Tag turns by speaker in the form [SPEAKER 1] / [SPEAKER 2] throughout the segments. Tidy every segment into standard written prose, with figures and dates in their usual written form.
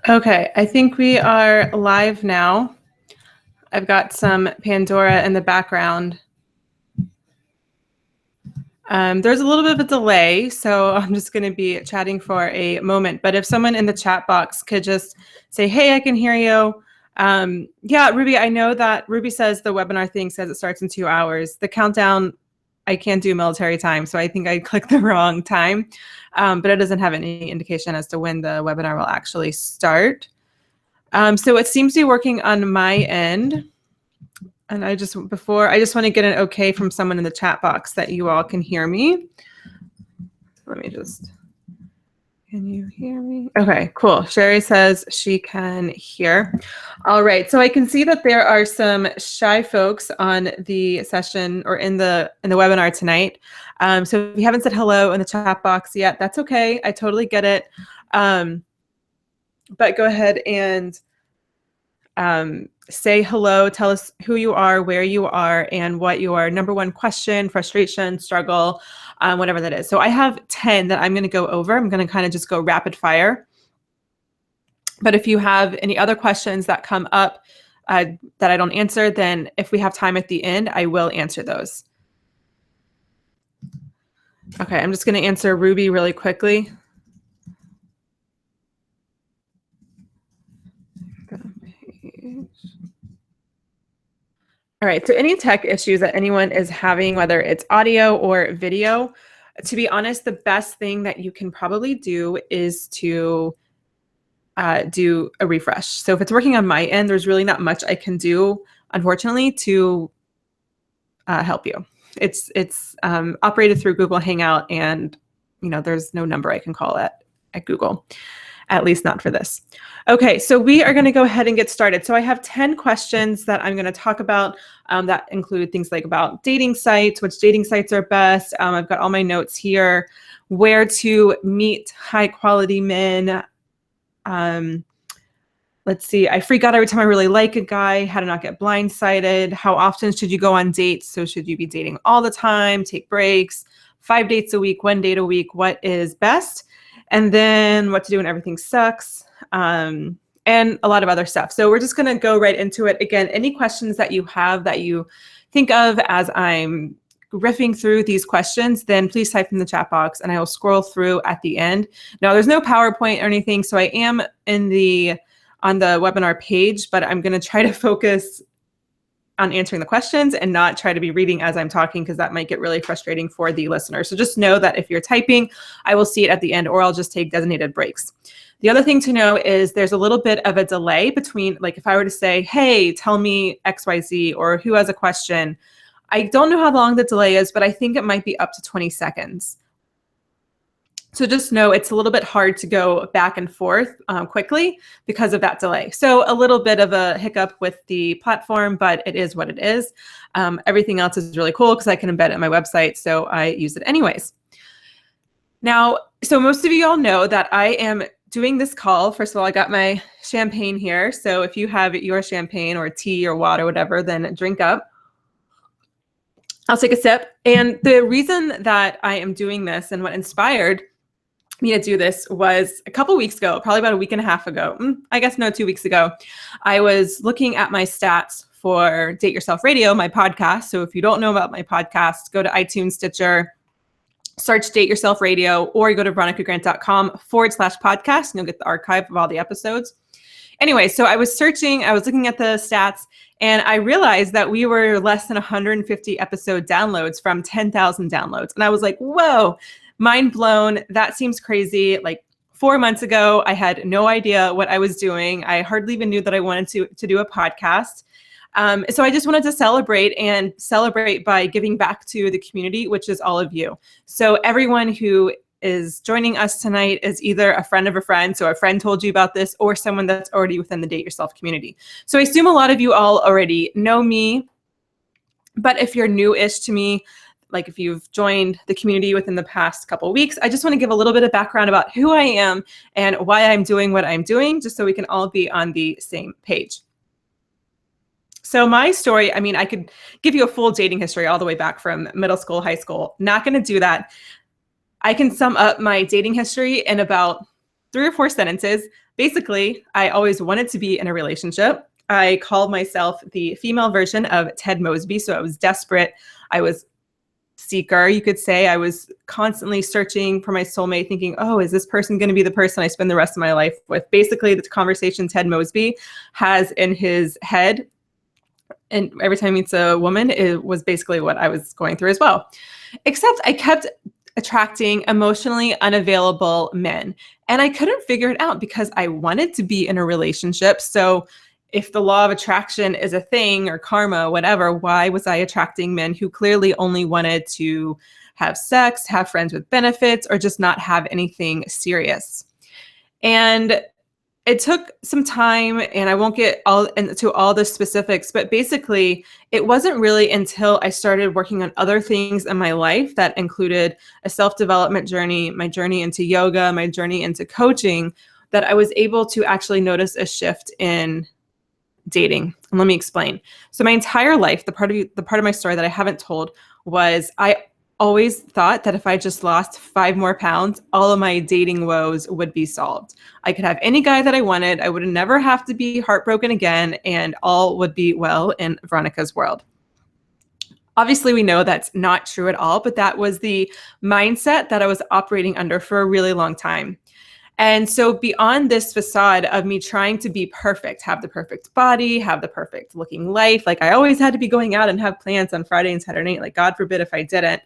[SPEAKER 1] Okay, I think we are live now. I've got some Pandora in the background. There's a little bit of a delay, so I'm just going to be chatting for a moment. But if someone in the chat box could just say, hey, I can hear you. Yeah, Ruby, I know that Ruby says the webinar thing says it starts in 2 hours. The countdown, I can't do military time, so I think I clicked the wrong time. But it doesn't have any indication as to when the webinar will actually start. So it seems to be working on my end. And I just want to get an okay from someone in the chat box that you all can hear me. Let me just, can you hear me? Okay, cool. Sherry says she can hear. All right, so I can see that there are some shy folks on the session or in the webinar tonight. So if you haven't said hello in the chat box yet, that's okay. I totally get it. But go ahead and say hello, tell us who you are, where you are, and what your number one question, frustration, struggle, whatever that is. So I have 10 that I'm going to go over. I'm going to kind of just go rapid fire. But if you have any other questions that come up that I don't answer, then if we have time at the end, I will answer those. Okay, I'm just going to answer Ruby really quickly. All right, so any tech issues that anyone is having, whether it's audio or video, to be honest, the best thing that you can probably do is to do a refresh. So if it's working on my end, there's really not much I can do, unfortunately, to help you. It's operated through Google Hangout, and there's no number I can call at Google. At least not for this. Okay, so we are going to go ahead and get started. So I have 10 questions that I'm going to talk about that include things like about dating sites, which dating sites are best. I've got all my notes here, where to meet high quality men. Let's see, I freak out every time I really like a guy, how to not get blindsided, how often should you go on dates? So should you be dating all the time, take breaks, 5 dates a week, 1 date a week, what is best? And then what to do when everything sucks, and a lot of other stuff. So we're just going to go right into it. Again, any questions that you have that you think of as I'm riffing through these questions, then please type in the chat box and I will scroll through at the end. Now, there's no PowerPoint or anything, so I am on the webinar page, but I'm going to try to focus on answering the questions and not try to be reading as I'm talking, because that might get really frustrating for the listener. So just know that if you're typing, I will see it at the end, or I'll just take designated breaks. The other thing to know is there's a little bit of a delay between, like if I were to say, hey, tell me XYZ, or who has a question. I don't know how long the delay is, but I think it might be up to 20 seconds. So just know it's a little bit hard to go back and forth quickly because of that delay. So a little bit of a hiccup with the platform, but it is what it is. Everything else is really cool because I can embed it in my website, so I use it anyways. Now, so most of you all know that I am doing this call. First of all, I got my champagne here. So if you have your champagne or tea or water, whatever, then drink up. I'll take a sip. And the reason that I am doing this and what inspired me to do this was a couple weeks ago, probably about a week and a half ago. I guess no, 2 weeks ago. I was looking at my stats for Date Yourself Radio, my podcast. So if you don't know about my podcast, go to iTunes, Stitcher, search Date Yourself Radio, or you go to veronicagrant.com/podcast and you'll get the archive of all the episodes. Anyway, so I was looking at the stats, and I realized that we were less than 150 episode downloads from 10,000 downloads. And I was like, whoa, mind blown. That seems crazy. Like 4 months ago, I had no idea what I was doing. I hardly even knew that I wanted to do a podcast. So I just wanted to celebrate by giving back to the community, which is all of you. So everyone who is joining us tonight is either a friend of a friend, so a friend told you about this, or someone that's already within the Date Yourself community. So I assume a lot of you all already know me, but if you're new-ish to me, like if you've joined the community within the past couple of weeks, I just want to give a little bit of background about who I am and why I'm doing what I'm doing, just so we can all be on the same page. So my story, I mean, I could give you a full dating history all the way back from middle school, high school. Not going to do that. I can sum up my dating history in about 3 or 4 sentences. Basically, I always wanted to be in a relationship. I called myself the female version of Ted Mosby. So I was desperate. I was seeker, you could say. I was constantly searching for my soulmate, thinking, oh, is this person going to be the person I spend the rest of my life with? Basically, the conversation Ted Mosby has in his head, and every time he meets a woman, it was basically what I was going through as well. Except I kept attracting emotionally unavailable men. And I couldn't figure it out because I wanted to be in a relationship. So if the law of attraction is a thing, or karma, whatever, why was I attracting men who clearly only wanted to have sex, have friends with benefits, or just not have anything serious? And it took some time, and I won't get all into all the specifics, but basically it wasn't really until I started working on other things in my life that included a self-development journey, my journey into yoga, my journey into coaching, that I was able to actually notice a shift in dating. And let me explain. So my entire life, the part of my story that I haven't told was I always thought that if I just lost 5 more pounds, all of my dating woes would be solved. I could have any guy that I wanted. I would never have to be heartbroken again, and all would be well in Veronica's world. Obviously, we know that's not true at all, but that was the mindset that I was operating under for a really long time. And so beyond this facade of me trying to be perfect, have the perfect body, have the perfect looking life, like I always had to be going out and have plans on Friday and Saturday night, like God forbid if I didn't.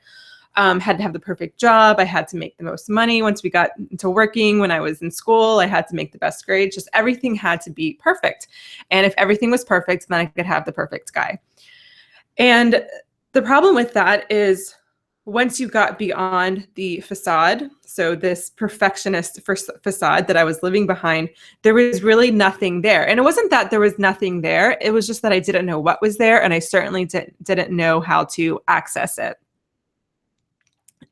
[SPEAKER 1] Had to have the perfect job. I had to make the most money. Once we got into working, when I was in school, I had to make the best grades. Just everything had to be perfect. And if everything was perfect, then I could have the perfect guy. And the problem with that is once you got beyond the facade, so this perfectionist facade that I was living behind, there was really nothing there. And it wasn't that there was nothing there. It was just that I didn't know what was there. And I certainly didn't know how to access it.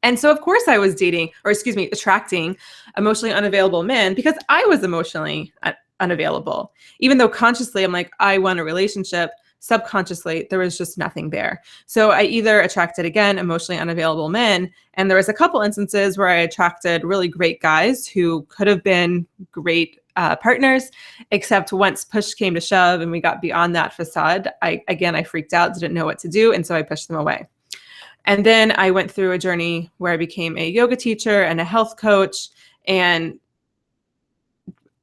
[SPEAKER 1] And so, of course, I was attracting emotionally unavailable men because I was emotionally unavailable. Even though consciously I'm like, I want a relationship, subconsciously, there was just nothing there. So I either attracted, again, emotionally unavailable men, and there was a couple instances where I attracted really great guys who could have been great partners, except once push came to shove and we got beyond that facade, I freaked out, didn't know what to do, and so I pushed them away. And then I went through a journey where I became a yoga teacher and a health coach, and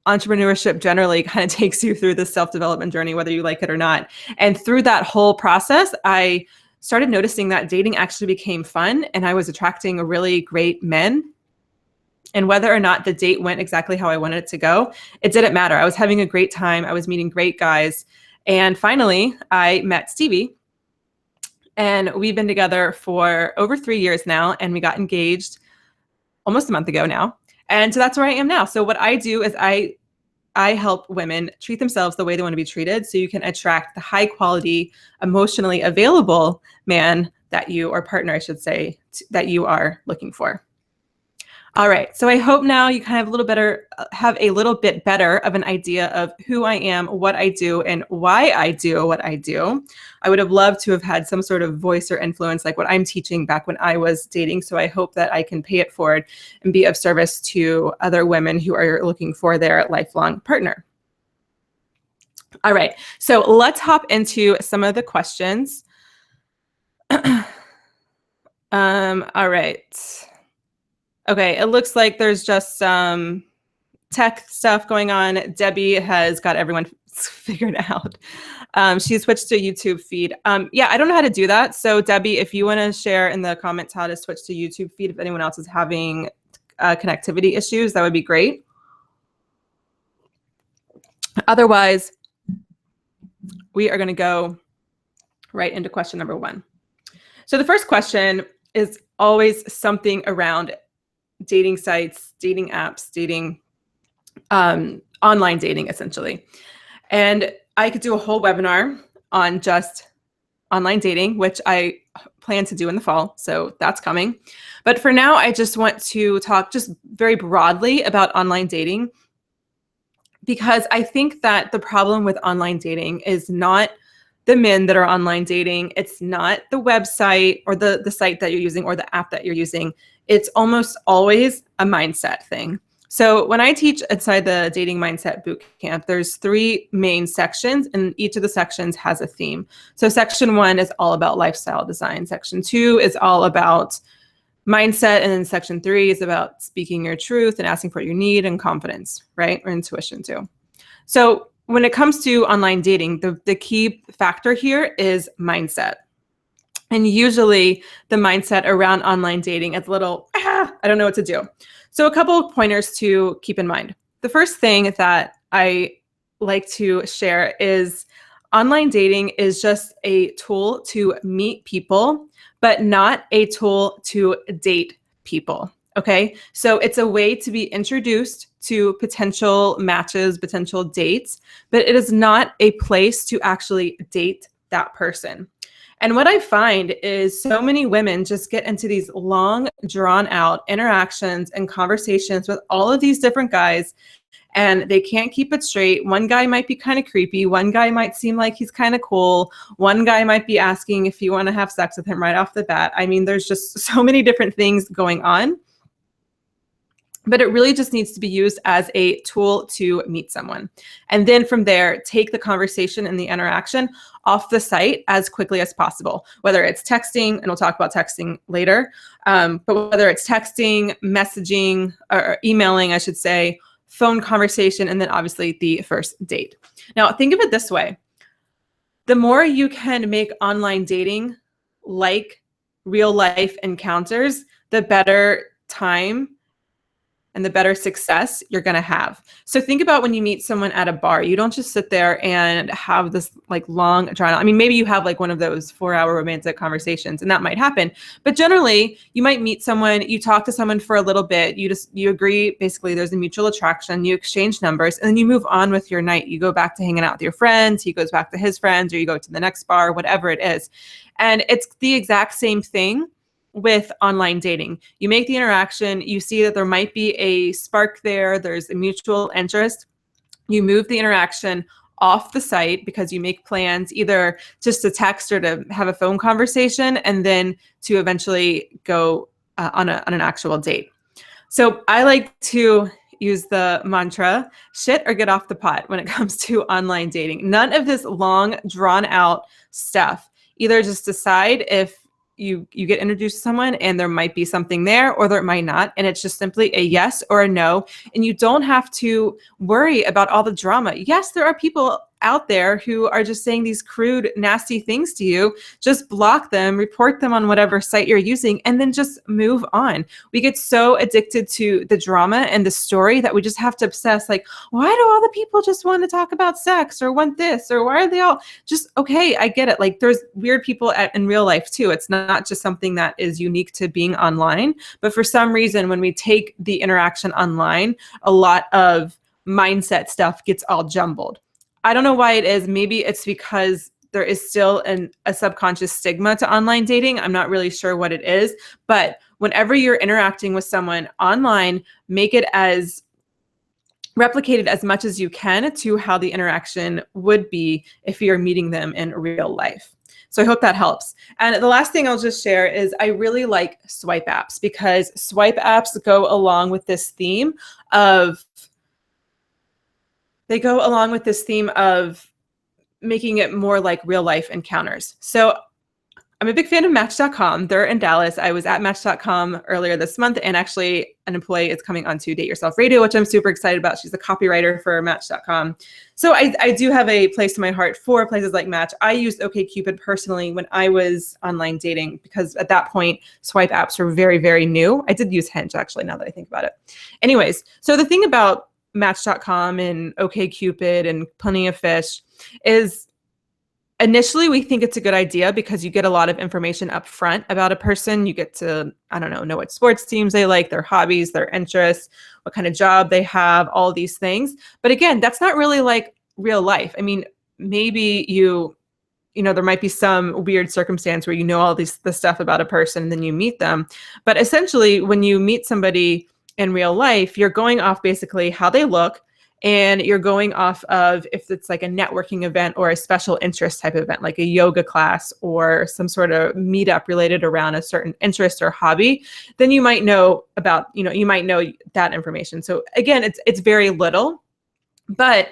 [SPEAKER 1] entrepreneurship generally kind of takes you through this self-development journey, whether you like it or not. And through that whole process, I started noticing that dating actually became fun, and I was attracting really great men. And whether or not the date went exactly how I wanted it to go, it didn't matter. I was having a great time. I was meeting great guys. And finally, I met Stevie. And we've been together for over 3 years now, and we got engaged almost a month ago now. And so that's where I am now. So what I do is I help women treat themselves the way they want to be treated, so you can attract the high quality, emotionally available man that you, or partner, I should say, that you are looking for. All right, so I hope now you kind of have a little bit better of an idea of who I am, what I do, and why I do what I do. I would have loved to have had some sort of voice or influence like what I'm teaching back when I was dating. So I hope that I can pay it forward and be of service to other women who are looking for their lifelong partner. All right, so let's hop into some of the questions. All right. Okay, it looks like there's just some tech stuff going on. Debbie has got everyone figured out. She switched to YouTube feed. Yeah, I don't know how to do that. So Debbie, if you want to share in the comments how to switch to YouTube feed, if anyone else is having connectivity issues, that would be great. Otherwise, we are going to go right into question number 1. So the first question is always something around dating sites, dating apps, dating, online dating, essentially. And I could do a whole webinar on just online dating, which I plan to do in the fall. So that's coming. But for now, I just want to talk just very broadly about online dating, because I think that the problem with online dating is not the men that are online dating. It's not the website or the site that you're using or the app that you're using. It's almost always a mindset thing. So when I teach inside the Dating Mindset Bootcamp, there's 3 main sections, and each of the sections has a theme. So section 1 is all about lifestyle design. Section 2 is all about mindset. And then section 3 is about speaking your truth and asking for what you need and confidence, right? Or intuition too. So when it comes to online dating, the key factor here is mindset. And usually the mindset around online dating is a little, I don't know what to do. So a couple of pointers to keep in mind. The first thing that I like to share is online dating is just a tool to meet people, but not a tool to date people. Okay. So it's a way to be introduced to potential matches, potential dates, but it is not a place to actually date that person. And what I find is so many women just get into these long, drawn out interactions and conversations with all of these different guys, and they can't keep it straight. One guy might be kind of creepy. One guy might seem like he's kind of cool. One guy might be asking if you want to have sex with him right off the bat. I mean, there's just so many different things going on. But it really just needs to be used as a tool to meet someone. And then from there, take the conversation and the interaction off the site as quickly as possible, whether it's texting, and we'll talk about texting later, but whether it's texting, messaging, or emailing, I should say, phone conversation, and then obviously the first date. Now, think of it this way. The more you can make online dating like real life encounters, the better time and the better success you're going to have. So think about when you meet someone at a bar, you don't just sit there and have this like long drawn out. I mean, maybe you have like one of those 4-hour romantic conversations, and that might happen. But generally, you might meet someone, you talk to someone for a little bit, you agree, basically there's a mutual attraction, you exchange numbers, and then you move on with your night. You go back to hanging out with your friends, he goes back to his friends, or you go to the next bar, whatever it is. And it's the exact same thing with online dating. You make the interaction, you see that there might be a spark there, there's a mutual interest. You move the interaction off the site because you make plans either just to text or to have a phone conversation, and then to eventually go on an actual date. So I like to use the mantra, shit or get off the pot when it comes to online dating. None of this long, drawn out stuff. Either just decide if you get introduced to someone and there might be something there, or there might not. And it's just simply a yes or a no. And you don't have to worry about all the drama. Yes, there are people out there who are just saying these crude, nasty things to you. Just block them, report them on whatever site you're using, and then just move on. We get so addicted to the drama and the story that we just have to obsess, like, why do all the people just want to talk about sex or want this, or why are they all just, okay, I get it. Like, there's weird people in real life too. It's not just something that is unique to being online. But for some reason, when we take the interaction online, a lot of mindset stuff gets all jumbled. I don't know why it is. Maybe it's because there is still a subconscious stigma to online dating. I'm not really sure what it is. But whenever you're interacting with someone online, make it as replicated as much as you can to how the interaction would be if you're meeting them in real life. So I hope that helps. And the last thing I'll just share is I really like swipe apps, because swipe apps go along with this theme of making it more like real life encounters. So I'm a big fan of Match.com. They're in Dallas. I was at Match.com earlier this month, and actually an employee is coming on to Date Yourself Radio, which I'm super excited about. She's the copywriter for Match.com. So I do have a place in my heart for places like Match. I used OkCupid personally when I was online dating, because at that point, swipe apps were very, very new. I did use Hinge, actually, now that I think about it. Anyways, so the thing about Match.com and OkCupid and Plenty of Fish is initially we think it's a good idea because you get a lot of information up front about a person. You get to, I don't know what sports teams they like, their hobbies, their interests, what kind of job they have, all these things. But again, that's not really like real life. I mean, maybe there might be some weird circumstance where you know all the stuff about a person and then you meet them. But essentially, when you meet somebody in real life, you're going off basically how they look and you're going off of if it's like a networking event or a special interest type event, like a yoga class or some sort of meetup related around a certain interest or hobby, then you might know about, you might know that information. So again, it's very little, but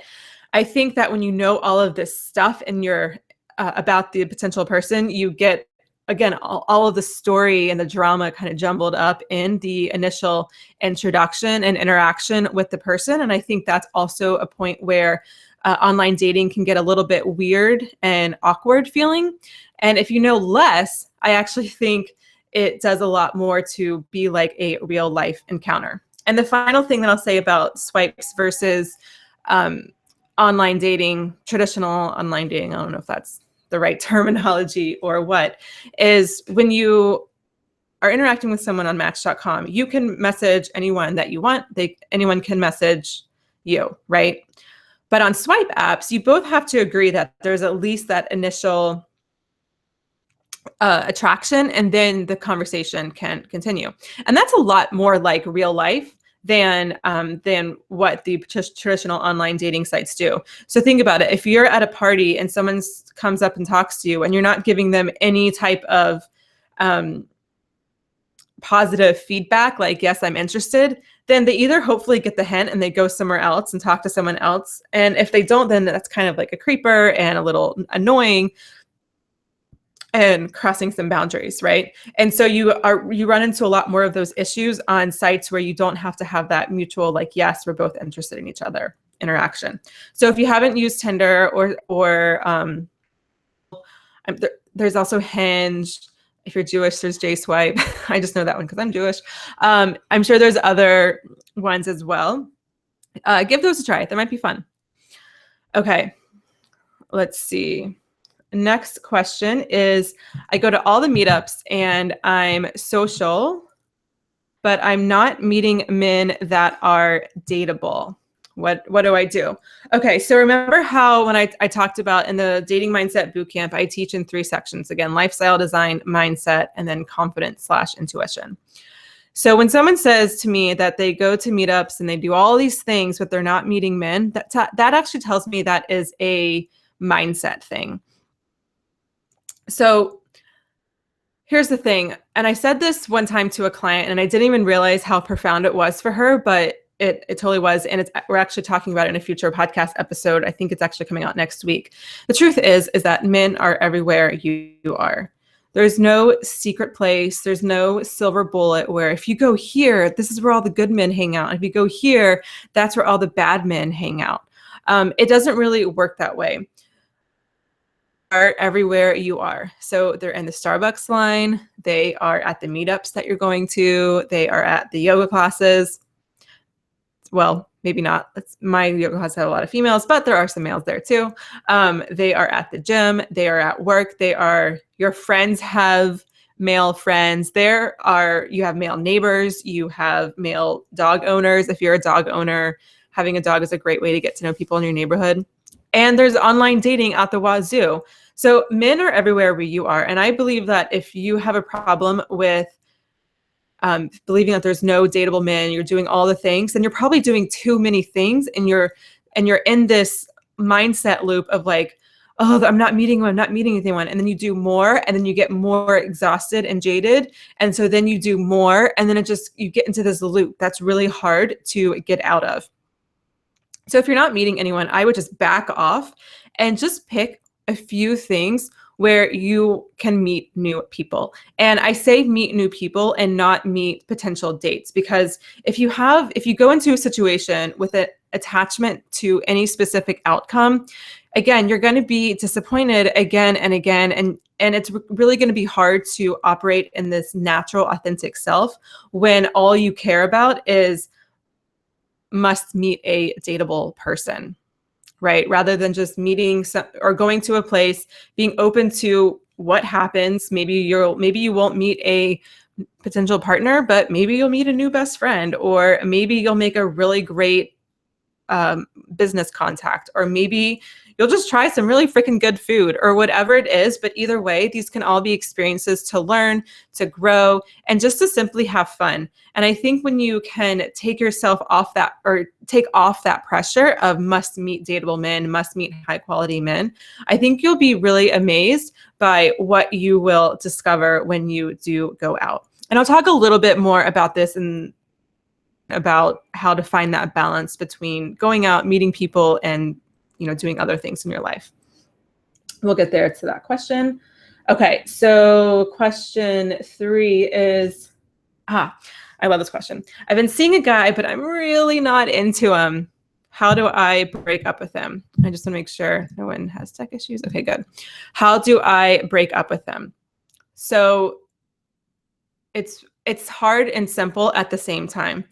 [SPEAKER 1] I think that when you know all of this stuff and you're about the potential person, you get, again, all of the story and the drama kind of jumbled up in the initial introduction and interaction with the person. And I think that's also a point where online dating can get a little bit weird and awkward feeling. And if you know less, I actually think it does a lot more to be like a real life encounter. And the final thing that I'll say about swipes versus online dating, traditional online dating, I don't know if that's the right terminology or what, is when you are interacting with someone on Match.com, you can message anyone that you want. Anyone can message you, right? But on swipe apps, you both have to agree that there's at least that initial attraction, and then the conversation can continue. And that's a lot more like real life than what the traditional online dating sites do. So think about it. If you're at a party and someone comes up and talks to you and you're not giving them any type of positive feedback, like, yes, I'm interested, then they either hopefully get the hint and they go somewhere else and talk to someone else. And if they don't, then that's kind of like a creeper and a little annoying and crossing some boundaries, right? And so you run into a lot more of those issues on sites where you don't have to have that mutual, like, yes, we're both interested in each other interaction. So if you haven't used Tinder or there's also Hinge. If you're Jewish, there's J-Swipe. I just know that one because I'm Jewish. I'm sure there's other ones as well. Give those a try. That might be fun. Okay, let's see. Next question is, I go to all the meetups and I'm social, but I'm not meeting men that are dateable. What do I do? Okay, so remember how when I talked about in the Dating Mindset Bootcamp, I teach in 3 sections. Again, lifestyle design, mindset, and then confidence/intuition. So when someone says to me that they go to meetups and they do all these things, but they're not meeting men, that actually tells me that is a mindset thing. So here's the thing. And I said this one time to a client and I didn't even realize how profound it was for her, but it totally was. And we're actually talking about it in a future podcast episode. I think it's actually coming out next week. The truth is that men are everywhere you are. There's no secret place. There's no silver bullet where if you go here, this is where all the good men hang out. If you go here, that's where all the bad men hang out. It doesn't really work that way. Are everywhere you are. So they're in the Starbucks line. They are at the meetups that you're going to. They are at the yoga classes. Well, maybe not. My yoga class have a lot of females, but there are some males there too. They are at the gym. They are at work. Your friends have male friends. You have male neighbors. You have male dog owners. If you're a dog owner, having a dog is a great way to get to know people in your neighborhood. And there's online dating at the wazoo. So men are everywhere where you are. And I believe that if you have a problem with believing that there's no dateable men, you're doing all the things, then you're probably doing too many things. And you're in this mindset loop of like, oh, I'm not meeting anyone. And then you do more and then you get more exhausted and jaded. And so then you do more and then you get into this loop that's really hard to get out of. So if you're not meeting anyone, I would just back off and just pick a few things where you can meet new people. And I say meet new people and not meet potential dates, because if you go into a situation with an attachment to any specific outcome, again, you're going to be disappointed again and again. And it's really going to be hard to operate in this natural, authentic self when all you care about is must meet a dateable person, right? Rather than just meeting or going to a place, being open to what happens. Maybe you won't meet a potential partner, but maybe you'll meet a new best friend, or maybe you'll make a really great business contact, or maybe you'll just try some really freaking good food or whatever it is. But either way, these can all be experiences to learn, to grow, and just to simply have fun. And I think when you can take yourself off that, or take off that pressure of must meet dateable men, must meet high quality men, I think you'll be really amazed by what you will discover when you do go out. And I'll talk a little bit more about this and about how to find that balance between going out, meeting people, and doing other things in your life. We'll get there to that question. Okay, so question 3 is, I love this question. I've been seeing a guy, but I'm really not into him. How do I break up with him? I just want to make sure no one has tech issues. Okay, good. How do I break up with him? So it's hard and simple at the same time.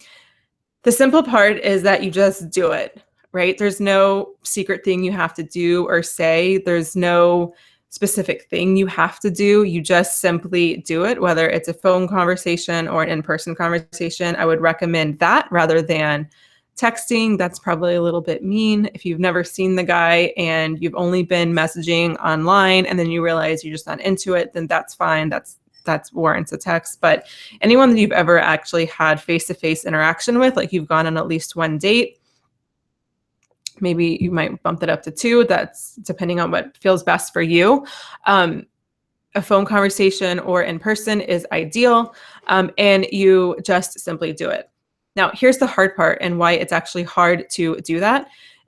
[SPEAKER 1] The simple part is that you just do it, right? There's no secret thing you have to do or say. There's no specific thing you have to do. You just simply do it, whether it's a phone conversation or an in-person conversation. I would recommend that rather than texting. That's probably a little bit mean. If you've never seen the guy and you've only been messaging online and then you realize you're just not into it, then that's fine. That's warrants a text. But anyone that you've ever actually had face-to-face interaction with, like you've gone on at least one date, maybe you might bump it up to 2. That's depending on what feels best for you. A phone conversation or in person is ideal, and you just simply do it. Now, here's the hard part, and why it's actually hard to do that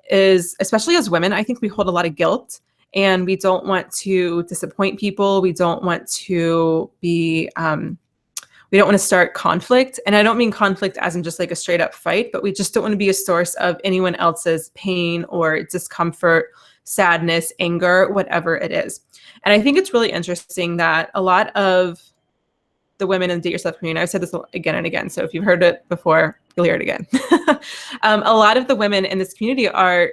[SPEAKER 1] is, especially as women, I think we hold a lot of guilt, and we don't want to disappoint people. We don't want to be, we don't want to start conflict. And I don't mean conflict as in just like a straight up fight, but we just don't want to be a source of anyone else's pain or discomfort, sadness, anger, whatever it is. And I think it's really interesting that a lot of the women in the Date Yourself community, I've said this again and again, so if you've heard it before, you'll hear it again. A lot of the women in this community are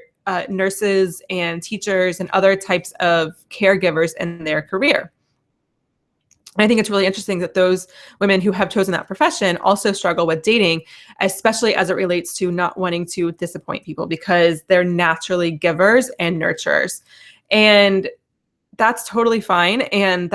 [SPEAKER 1] nurses and teachers and other types of caregivers in their career. And I think it's really interesting that those women who have chosen that profession also struggle with dating, especially as it relates to not wanting to disappoint people, because they're naturally givers and nurturers. And that's totally fine. And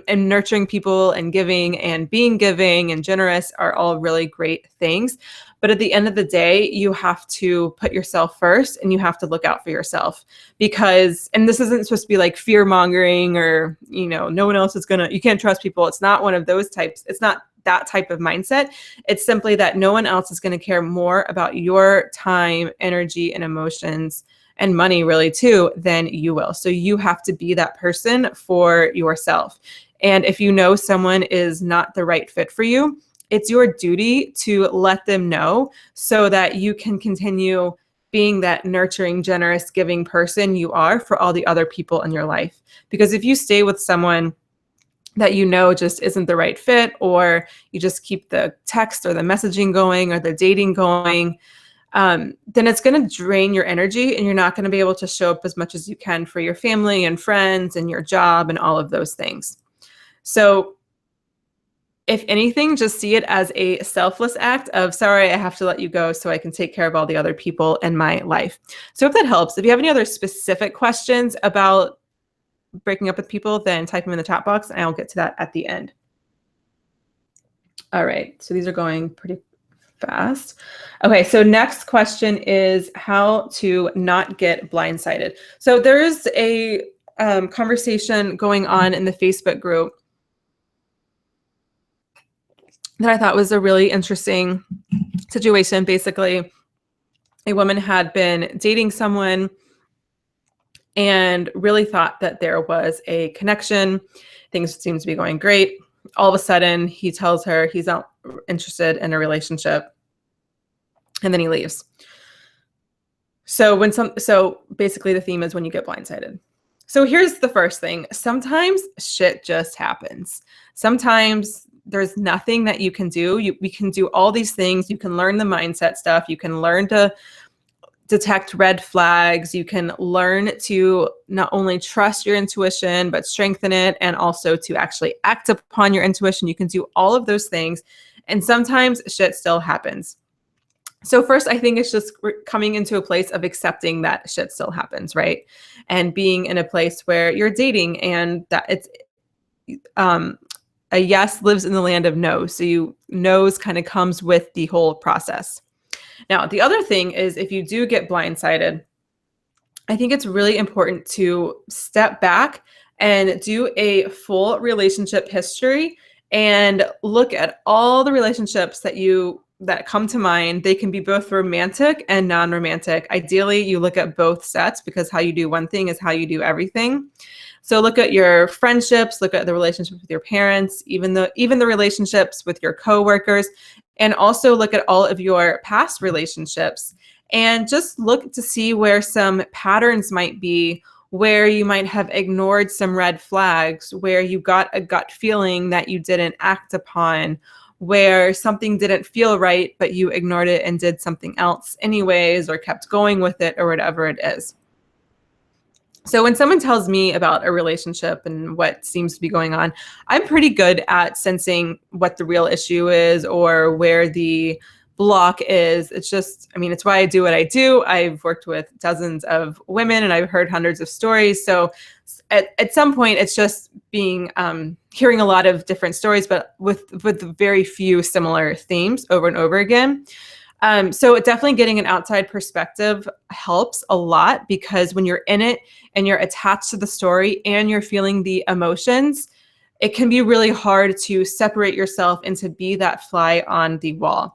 [SPEAKER 1] and nurturing people and giving and being giving and generous are all really great things. But at the end of the day, you have to put yourself first and you have to look out for yourself, because, and this isn't supposed to be like fear mongering or, no one else is you can't trust people. It's not one of those types. It's not that type of mindset. It's simply that no one else is going to care more about your time, energy, and emotions, and money really too, than you will. So you have to be that person for yourself. And if you know someone is not the right fit for you, it's your duty to let them know so that you can continue being that nurturing, generous, giving person you are for all the other people in your life. Because if you stay with someone that just isn't the right fit, or you just keep the text or the messaging going or the dating going, then it's going to drain your energy, and you're not going to be able to show up as much as you can for your family and friends and your job and all of those things. So if anything, just see it as a selfless act of, sorry, I have to let you go so I can take care of all the other people in my life. So if that helps, if you have any other specific questions about breaking up with people, then type them in the chat box and I'll get to that at the end. All right, so these are going pretty fast. Okay, so next question is how to not get blindsided. So there's a conversation going on in the Facebook group that I thought was a really interesting situation. Basically, a woman had been dating someone and really thought that there was a connection. Things seemed to be going great. All of a sudden, he tells her he's not interested in a relationship, and then he leaves. So basically the theme is when you get blindsided. So here's the first thing. Sometimes shit just happens. Sometimes there's nothing that you can do. We can do all these things. You can learn the mindset stuff. You can learn to detect red flags. You can learn to not only trust your intuition, but strengthen it, and also to actually act upon your intuition. You can do all of those things. And sometimes shit still happens. So first, I think it's just coming into a place of accepting that shit still happens, right? And being in a place where you're dating and that it's um, a yes lives in the land of no. So you no's kind of comes with the whole process. Now, the other thing is if you do get blindsided, I think it's really important to step back and do a full relationship history and look at all the relationships that come to mind. They can be both romantic and non-romantic. Ideally, you look at both sets because how you do one thing is how you do everything. So look at your friendships, look at the relationship with your parents, even the relationships with your coworkers, and also look at all of your past relationships and just look to see where some patterns might be, where you might have ignored some red flags, where you got a gut feeling that you didn't act upon, where something didn't feel right, but you ignored it and did something else anyways, or kept going with it, or whatever it is. So when someone tells me about a relationship and what seems to be going on, I'm pretty good at sensing what the real issue is or where the block is. It's just, I mean, it's why I do what I do. I've worked with dozens of women and I've heard hundreds of stories. So at some point, it's just being hearing a lot of different stories, but with very few similar themes over and over again. So definitely getting an outside perspective helps a lot because when you're in it and you're attached to the story and you're feeling the emotions, it can be really hard to separate yourself and to be that fly on the wall.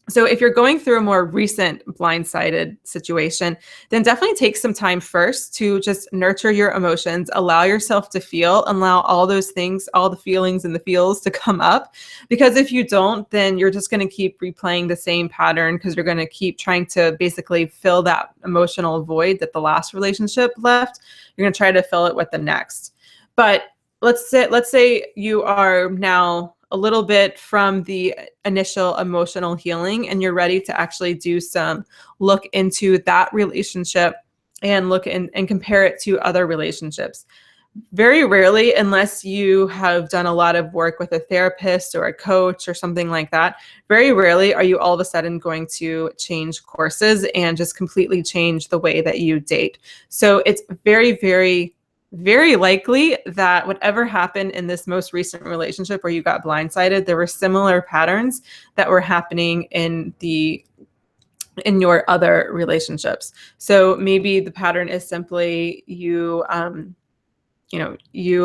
[SPEAKER 1] So if you're going through a more recent blindsided situation, then definitely take some time first to just nurture your emotions, allow yourself to feel, allow all those things, all the feelings and the feels to come up. Because if you don't, then you're just going to keep replaying the same pattern because you're going to keep trying to basically fill that emotional void that the last relationship left. You're going to try to fill it with the next. But let's say you are now a little bit from the initial emotional healing and you're ready to actually do some look into that relationship and look and compare it to other relationships. Very rarely, unless you have done a lot of work with a therapist or a coach or something like that, very rarely are you all of a sudden going to change courses and just completely change the way that you date. So it's very, very likely that whatever happened in this most recent relationship where you got blindsided, there were similar patterns that were happening in your other relationships. So maybe the pattern is simply you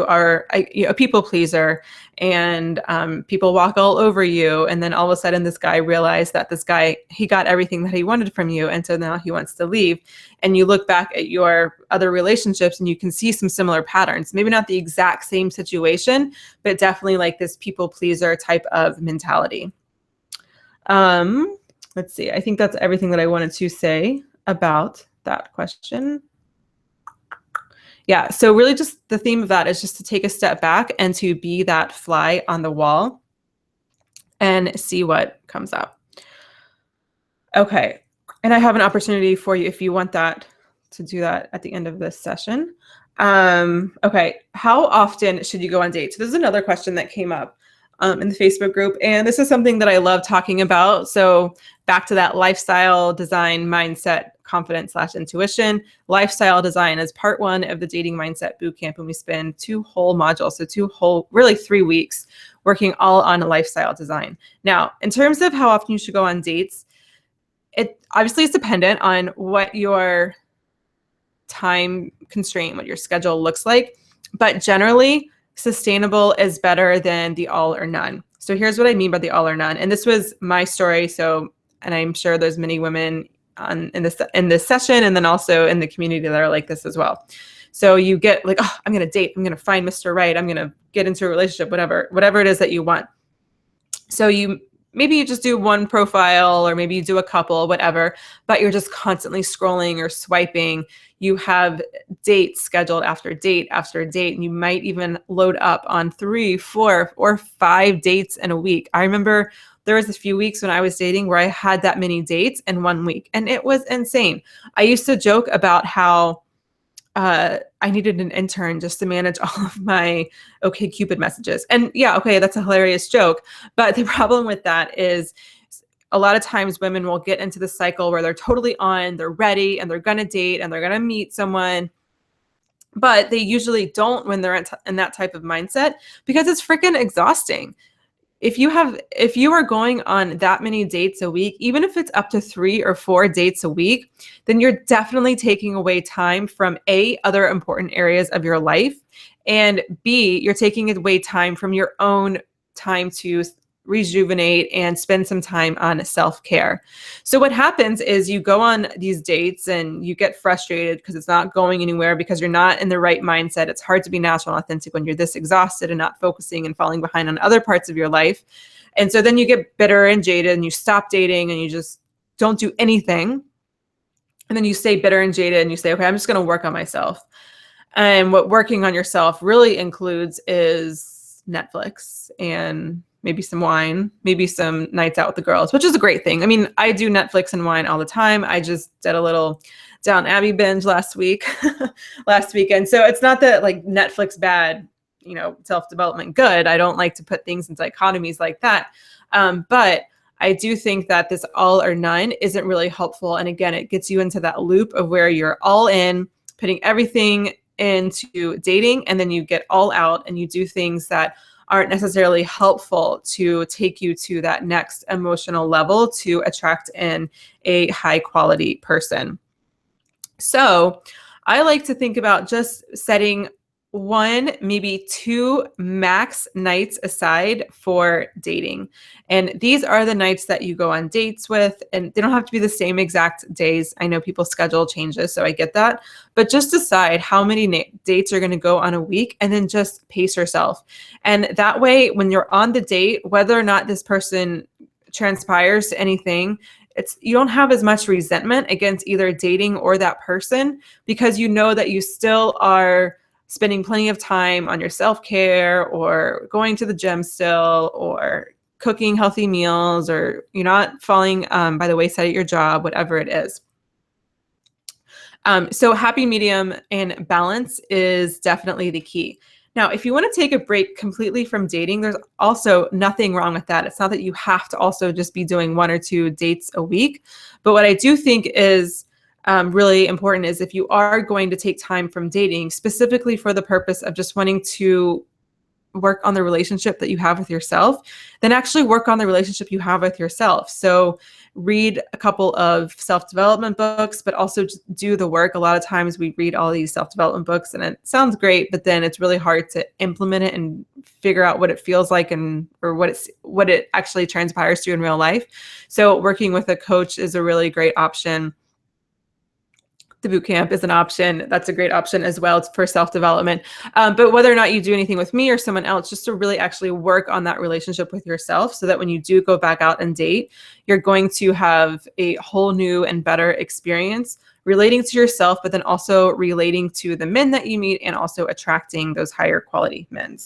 [SPEAKER 1] are a people pleaser and people walk all over you. And then all of a sudden this guy realized that he got everything that he wanted from you. And so now he wants to leave. And you look back at your other relationships and you can see some similar patterns, maybe not the exact same situation, but definitely like this people pleaser type of mentality. Let's see. I think that's everything that I wanted to say about that question. Yeah, so really just the theme of that is just to take a step back and to be that fly on the wall and see what comes up. Okay, and I have an opportunity for you if you want that to do that at the end of this session. Okay, how often should you go on dates? So this is another question that came up in the Facebook group, and this is something that I love talking about. So back to that lifestyle design mindset, confidence/intuition. Lifestyle design is part 1 of the dating mindset bootcamp, and we spend 2 whole modules, so really 3 weeks working all on a lifestyle design. Now, in terms of how often you should go on dates, it obviously is dependent on what your time constraint, what your schedule looks like, but generally sustainable is better than the all or none. So here's what I mean by the all or none. And this was my story. And I'm sure there's many women in this session and then also in the community that are like this as well. So you get like, oh, I'm going to date. I'm going to find Mr. Right. I'm going to get into a relationship, whatever it is that you want. So maybe you just do one profile or maybe you do a couple, whatever, but you're just constantly scrolling or swiping. You have dates scheduled after date after date, and you might even load up on 3, 4, or 5 dates in a week. I remember there was a few weeks when I was dating where I had that many dates in 1 week, and it was insane. I used to joke about how I needed an intern just to manage all of my OkCupid messages. And yeah, okay, that's a hilarious joke. But the problem with that is a lot of times women will get into the cycle where they're totally on, they're ready, and they're going to date and they're going to meet someone. But they usually don't when they're in that type of mindset, because it's freaking exhausting. If you are going on that many dates a week, even if it's up to 3 or 4 dates a week, then you're definitely taking away time from A, other important areas of your life, and B, you're taking away time from your own time to rejuvenate and spend some time on self-care. So what happens is you go on these dates and you get frustrated because it's not going anywhere, because you're not in the right mindset. It's hard to be natural and authentic when you're this exhausted and not focusing and falling behind on other parts of your life. And so then you get bitter and jaded and you stop dating and you just don't do anything. And then you stay bitter and jaded and you say, okay, I'm just going to work on myself. And what working on yourself really includes is Netflix and maybe some wine, maybe some nights out with the girls, which is a great thing. I mean, I do Netflix and wine all the time. I just did a little Downton Abbey binge last weekend. So it's not that like Netflix bad, self-development good. I don't like to put things in dichotomies like that. But I do think that this all or none isn't really helpful. And again, it gets you into that loop of where you're all in, putting everything into dating, and then you get all out and you do things that aren't necessarily helpful to take you to that next emotional level to attract in a high quality person. So I like to think about just setting 1, maybe 2 max nights aside for dating. And these are the nights that you go on dates with, and they don't have to be the same exact days. I know people's schedule changes, so I get that. But just decide how many dates you're going to go on a week, and then just pace yourself. And that way, when you're on the date, whether or not this person transpires to anything, you don't have as much resentment against either dating or that person, because you know that you still are spending plenty of time on your self-care, or going to the gym still, or cooking healthy meals, or you're not falling by the wayside at your job, whatever it is. So happy medium and balance is definitely the key. Now, if you want to take a break completely from dating, there's also nothing wrong with that. It's not that you have to also just be doing 1 or 2 dates a week. But what I do think is really important is, if you are going to take time from dating, specifically for the purpose of just wanting to work on the relationship that you have with yourself, then actually work on the relationship you have with yourself. So read a couple of self-development books, but also just do the work. A lot of times we read all these self-development books and it sounds great, but then it's really hard to implement it and figure out what it feels like or what it actually transpires to in real life. So working with a coach is a really great option. The boot camp is an option. That's a great option as well for self-development. But whether or not you do anything with me or someone else, just to really actually work on that relationship with yourself, so that when you do go back out and date, you're going to have a whole new and better experience relating to yourself, but then also relating to the men that you meet, and also attracting those higher quality men.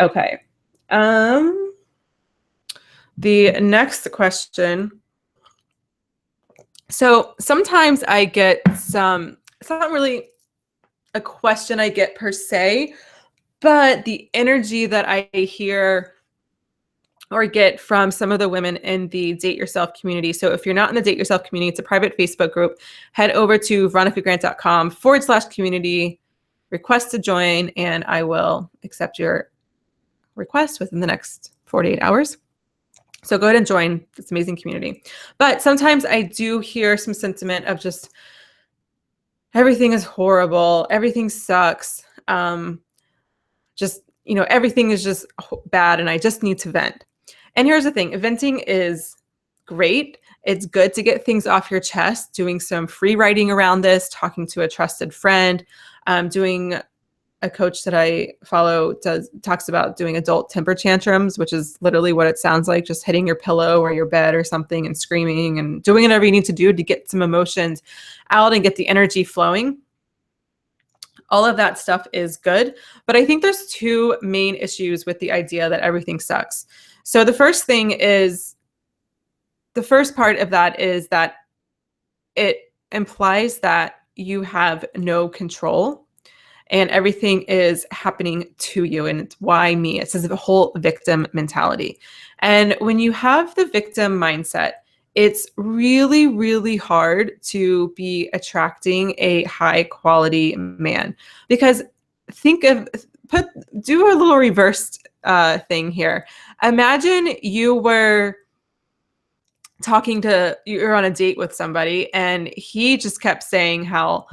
[SPEAKER 1] Okay. The next question. So sometimes I get it's not really a question I get per se, but the energy that I hear or get from some of the women in the Date Yourself community. So if you're not in the Date Yourself community, it's a private Facebook group. Head over to veronicagrant.com/community, request to join, and I will accept your request within the next 48 hours. So go ahead and join this amazing community. But sometimes I do hear some sentiment of just everything is horrible, everything sucks, everything is just bad, and I just need to vent. And here's the thing, venting is great. It's good to get things off your chest, doing some free writing around this, talking to a trusted friend, doing a coach that I follow talks about doing adult temper tantrums, which is literally what it sounds like, just hitting your pillow or your bed or something and screaming and doing whatever you need to do to get some emotions out and get the energy flowing. All of that stuff is good. But I think there's 2 main issues with the idea that everything sucks. So the first part of that is that it implies that you have no control. and everything is happening to you, and it's why me. It says the whole victim mentality. And when you have the victim mindset, it's really, really hard to be attracting a high quality man, because think of do a little reversed thing here. Imagine you're on a date with somebody and he just kept saying how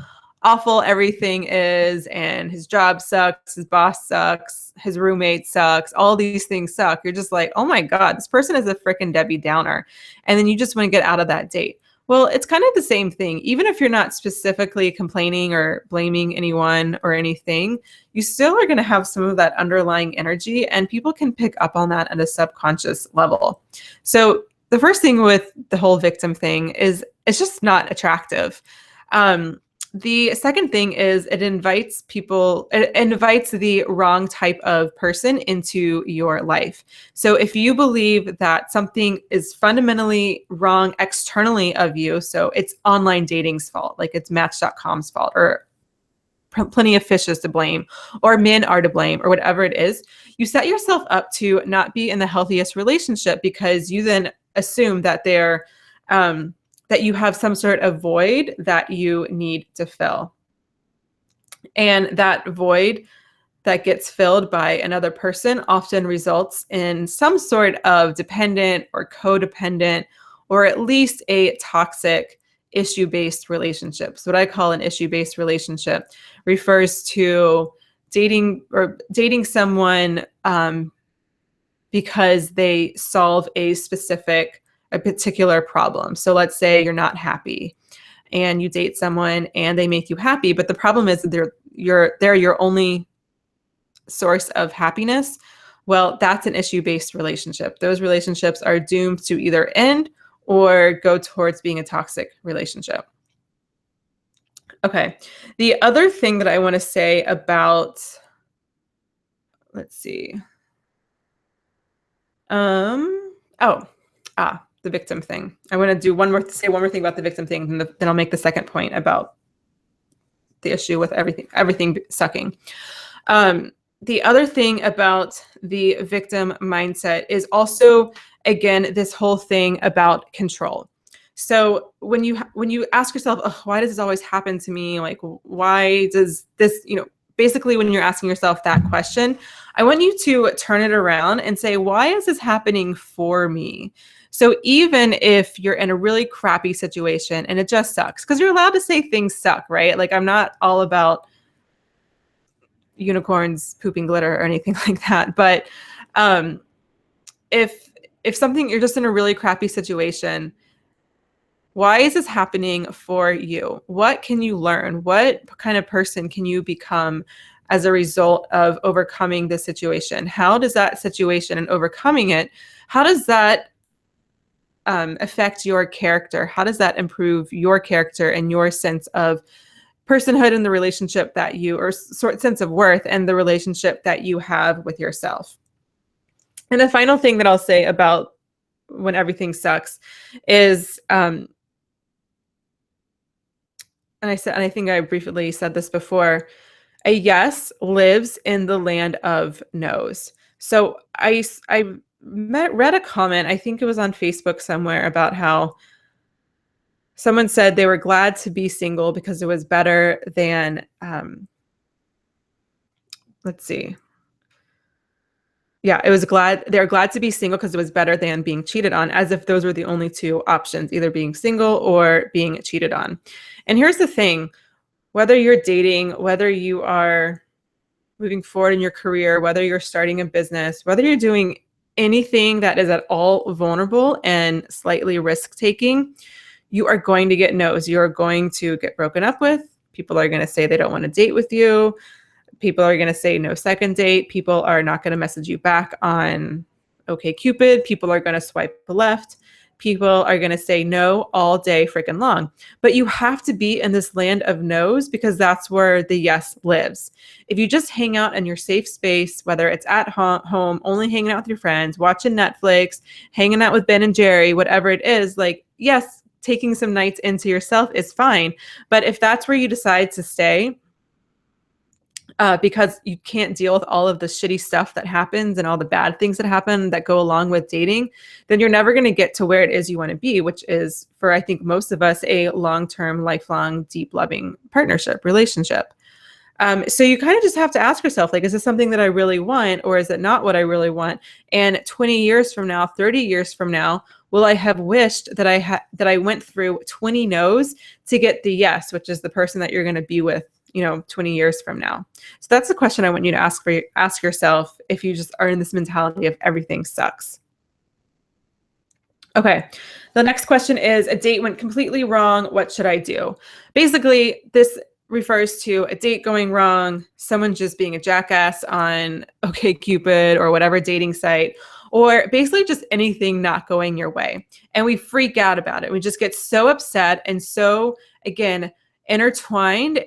[SPEAKER 1] awful everything is, and his job sucks, his boss sucks, his roommate sucks, all these things suck. You're just like, oh my God, this person is a freaking Debbie Downer. And then you just want to get out of that date. Well, it's kind of the same thing. Even if you're not specifically complaining or blaming anyone or anything, you still are going to have some of that underlying energy, and people can pick up on that at a subconscious level. So the first thing with the whole victim thing is it's just not attractive. The second thing is it invites the wrong type of person into your life. So if you believe that something is fundamentally wrong externally of you, so it's online dating's fault, like it's Match.com's fault, or plenty of fish is to blame, or men are to blame, or whatever it is, you set yourself up to not be in the healthiest relationship, because you then assume that that you have some sort of void that you need to fill. And that void that gets filled by another person often results in some sort of dependent or codependent, or at least a toxic issue-based relationship. So what I call an issue-based relationship refers to dating someone because they solve a particular problem. So let's say you're not happy and you date someone and they make you happy, but the problem is that they're your only source of happiness. Well, that's an issue-based relationship. Those relationships are doomed to either end or go towards being a toxic relationship. Okay. The other thing that I want to say about, let's see. The victim thing. I want to say one more thing about the victim thing, and then I'll make the second point about the issue with everything sucking. The other thing about the victim mindset is also, again, this whole thing about control. So when you ask yourself, oh, why does this always happen to me? Like, why does this, basically when you're asking yourself that question, I want you to turn it around and say, why is this happening for me? So even if you're in a really crappy situation and it just sucks, because you're allowed to say things suck, right? Like, I'm not all about unicorns pooping glitter or anything like that. But if you're just in a really crappy situation, why is this happening for you? What can you learn? What kind of person can you become as a result of overcoming this situation? How does that situation and overcoming it, how does that affect your character? How does that improve your character and your sense of personhood in the relationship or sense of worth and the relationship that you have with yourself? And the final thing that I'll say about when everything sucks is, and I think I briefly said this before, a yes lives in the land of no's. So I read a comment, I think it was on Facebook somewhere, about how someone said they were glad to be single because it was better than, let's see. Yeah, they were glad to be single because it was better than being cheated on, as if those were the only two options, either being single or being cheated on. And here's the thing, whether you're dating, whether you are moving forward in your career, whether you're starting a business, whether you're doing anything that is at all vulnerable and slightly risk-taking, you are going to get no's. You're going to get broken up with. People are going to say they don't want to date with you. People are going to say no second date. People are not going to message you back on OkCupid. People are going to swipe left. People are going to say no all day freaking long. But you have to be in this land of no's, because that's where the yes lives. If you just hang out in your safe space, whether it's at home, only hanging out with your friends, watching Netflix, hanging out with Ben and Jerry, whatever it is, like, yes, taking some nights into yourself is fine. But if that's where you decide to stay, because you can't deal with all of the shitty stuff that happens and all the bad things that happen that go along with dating, then you're never going to get to where it is you want to be, which is, for I think most of us, a long-term, lifelong, deep, loving partnership, relationship. So you kind of just have to ask yourself, like, is this something that I really want, or is it not what I really want? And 20 years from now, 30 years from now, will I have wished that I went through 20 no's to get the yes, which is the person that you're going to be with, 20 years from now? So that's the question I want you to ask yourself if you just are in this mentality of everything sucks. Okay. The next question is, a date went completely wrong. What should I do? Basically, this refers to a date going wrong, someone just being a jackass on OkCupid or whatever dating site, or basically just anything not going your way. And we freak out about it. We just get so upset and so, again, intertwined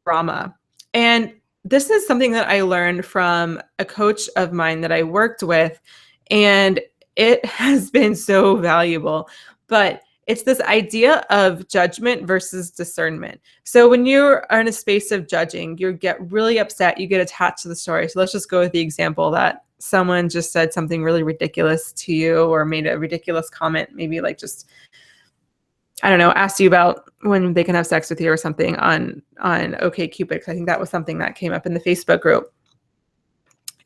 [SPEAKER 1] drama. And this is something that I learned from a coach of mine that I worked with, and it has been so valuable. But it's this idea of judgment versus discernment. So when you're in a space of judging, you get really upset, you get attached to the story. So let's just go with the example that someone just said something really ridiculous to you or made a ridiculous comment, maybe like just, I don't know, asked you about when they can have sex with you or something on OkCupid, because I think that was something that came up in the Facebook group.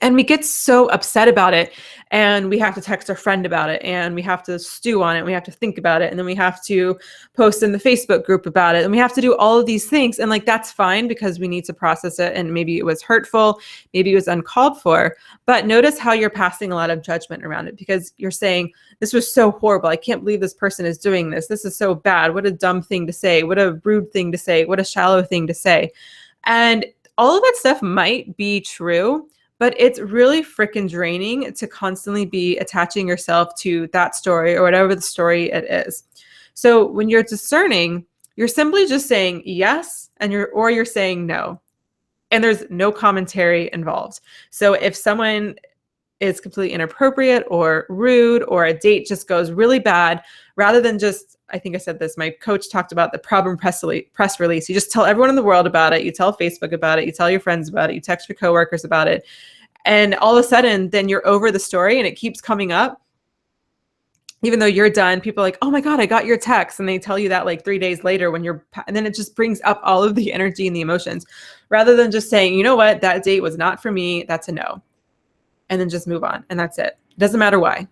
[SPEAKER 1] And we get so upset about it, and we have to text our friend about it, and we have to stew on it, we have to think about it, and then we have to post in the Facebook group about it, and we have to do all of these things. And like, that's fine because we need to process it, and maybe it was hurtful, maybe it was uncalled for. But notice how you're passing a lot of judgment around it, because you're saying, this was so horrible, I can't believe this person is doing this, this is so bad, what a dumb thing to say, what a rude thing to say, what a shallow thing to say. And all of that stuff might be true, but it's really freaking draining to constantly be attaching yourself to that story or whatever the story it is. So when you're discerning, you're simply just saying yes, and you're saying no. And there's no commentary involved. So if someone is completely inappropriate or rude, or a date just goes really bad, rather than just, I think I said this, my coach talked about the problem press release. You just tell everyone in the world about it. You tell Facebook about it. You tell your friends about it. You text your coworkers about it. And all of a sudden, then you're over the story and it keeps coming up. Even though you're done, people are like, oh my God, I got your text. And they tell you that like 3 days later and then it just brings up all of the energy and the emotions, rather than just saying, you know what, that date was not for me. That's a no. And then just move on. And that's it. It doesn't matter why.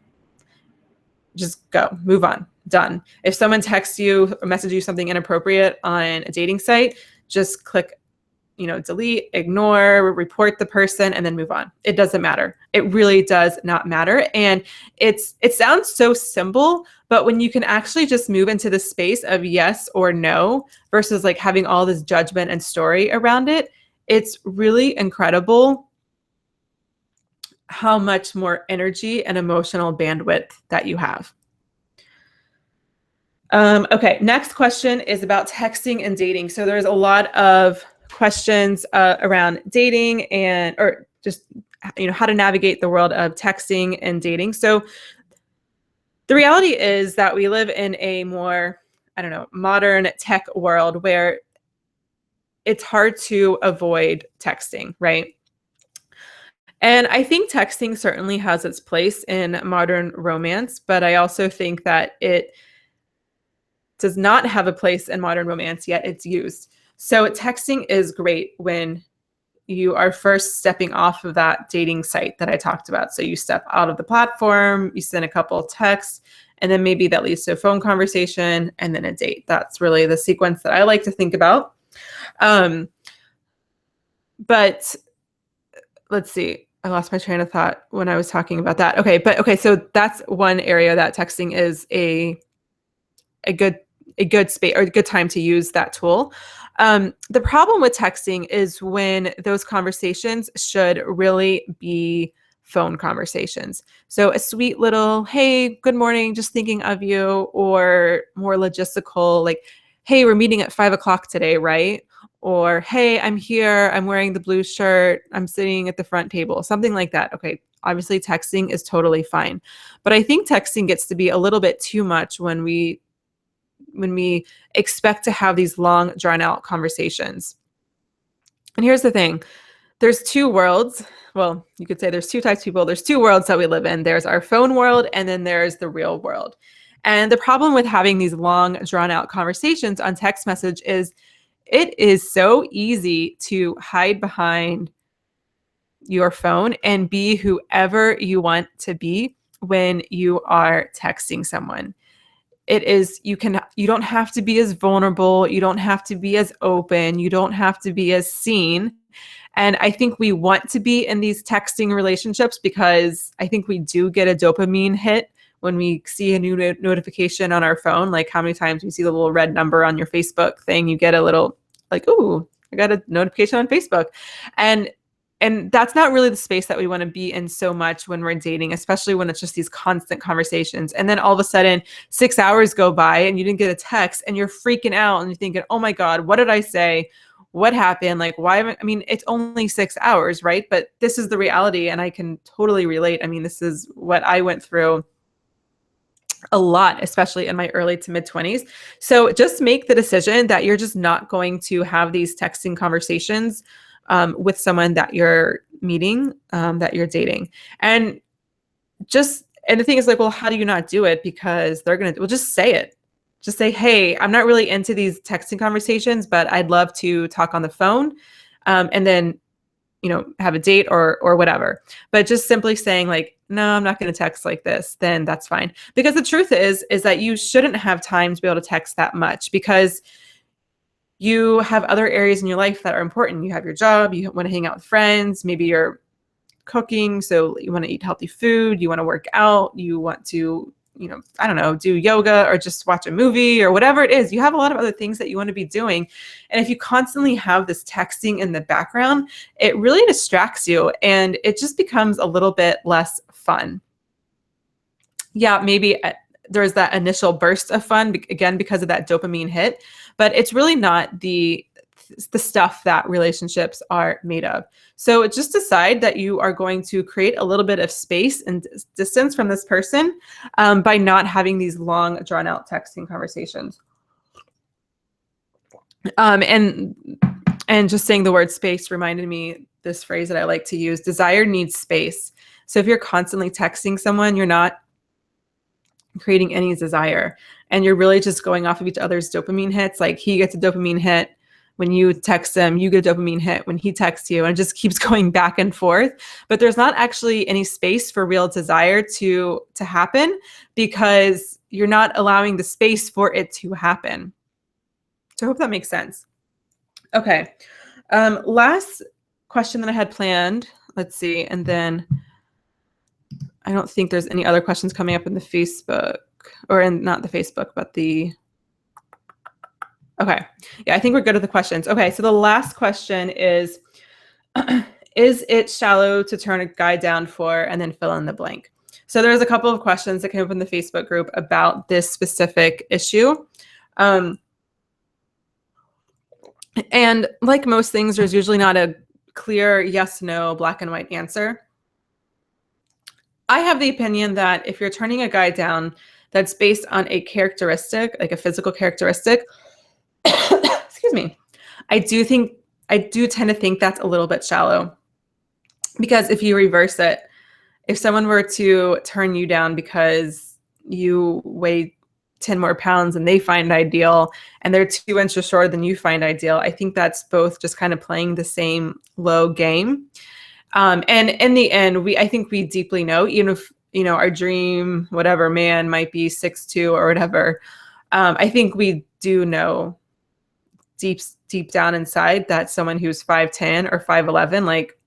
[SPEAKER 1] Just go, move on, done. If someone texts you or messages you something inappropriate on a dating site, just click, delete, ignore, report the person, and then move on. It doesn't matter. It really does not matter. And it sounds so simple, but when you can actually just move into the space of yes or no versus like having all this judgment and story around it, it's really incredible how much more energy and emotional bandwidth that you have. Okay, next question is about texting and dating. So there's a lot of questions around dating or just how to navigate the world of texting and dating. So the reality is that we live in a more, modern tech world where it's hard to avoid texting, right? And I think texting certainly has its place in modern romance, but I also think that it does not have a place in modern romance, yet it's used. So texting is great when you are first stepping off of that dating site that I talked about. So you step out of the platform, you send a couple of texts, and then maybe that leads to a phone conversation and then a date. That's really the sequence that I like to think about. But let's see. I lost my train of thought when I was talking about that. Okay, so that's one area that texting is a good space or a good time to use that tool. The problem with texting is when those conversations should really be phone conversations. So a sweet little, hey, good morning, just thinking of you, or more logistical, like, hey, we're meeting at 5:00 today, right? Or, hey, I'm here, I'm wearing the blue shirt, I'm sitting at the front table, something like that. Okay, obviously texting is totally fine. But I think texting gets to be a little bit too much when we expect to have these long, drawn out conversations. And here's the thing. There's two worlds. Well, you could say there's two types of people. There's two worlds that we live in. There's our phone world, and then there's the real world. And the problem with having these long, drawn out conversations on text message is it is so easy to hide behind your phone and be whoever you want to be when you are texting someone. You don't have to be as vulnerable, you don't have to be as open, you don't have to be as seen. And I think we want to be in these texting relationships because I think we do get a dopamine hit when we see a new notification on our phone. Like how many times we see the little red number on your Facebook thing, you get a little like, ooh, I got a notification on Facebook. And that's not really the space that we want to be in so much when we're dating, especially when it's just these constant conversations. And then all of a sudden 6 hours go by and you didn't get a text and you're freaking out and you're thinking, oh my God, what did I say? What happened? Like, why? I mean, it's only 6 hours, right? But this is the reality. And I can totally relate. I mean, this is what I went through a lot, especially in my early to mid 20s. So just make the decision that you're just not going to have these texting conversations with someone that you're meeting, that you're dating. And the thing is like, well, how do you not do it? Because well, just say it. Just say, hey, I'm not really into these texting conversations, but I'd love to talk on the phone. And then, have a date or whatever. But just simply saying like, no, I'm not going to text like this, then that's fine. Because the truth is that you shouldn't have time to be able to text that much because you have other areas in your life that are important. You have your job, you want to hang out with friends, maybe you're cooking, so you want to eat healthy food, you want to work out, you want to, I don't know, do yoga or just watch a movie or whatever it is. You have a lot of other things that you want to be doing. And if you constantly have this texting in the background, it really distracts you and it just becomes a little bit less fun. Yeah, maybe there's that initial burst of fun, again, because of that dopamine hit, but it's really not the stuff that relationships are made of. So just decide that you are going to create a little bit of space and distance from this person by not having these long, drawn out texting conversations. And just saying the word space reminded me this phrase that I like to use: desire needs space. So if you're constantly texting someone, you're not creating any desire, and you're really just going off of each other's dopamine hits. Like he gets a dopamine hit when you text him, you get a dopamine hit when he texts you, and it just keeps going back and forth. But there's not actually any space for real desire to happen because you're not allowing the space for it to happen. So I hope that makes sense. Okay. Last question that I had planned. Let's see. And then I don't think there's any other questions coming up in the Facebook, or in not the Facebook, but the, okay. Yeah, I think we're good with the questions. Okay, so the last question is it shallow to turn a guy down for, and then fill in the blank. So there's a couple of questions that came up in the Facebook group about this specific issue. And like most things, there's usually not a clear yes, no, black and white answer. I have the opinion that if you're turning a guy down, that's based on a characteristic, like a physical characteristic, excuse me, I do tend to think that's a little bit shallow. Because if you reverse it, if someone were to turn you down because you weigh 10 more pounds than they find ideal, and they're 2 inches shorter than you find ideal, I think that's both just kind of playing the same low game. And in the end, I think we deeply know, even if, our dream, whatever, man might be 6'2" or whatever. I think we do know deep down inside that someone who's 5'10" or 5'11", like,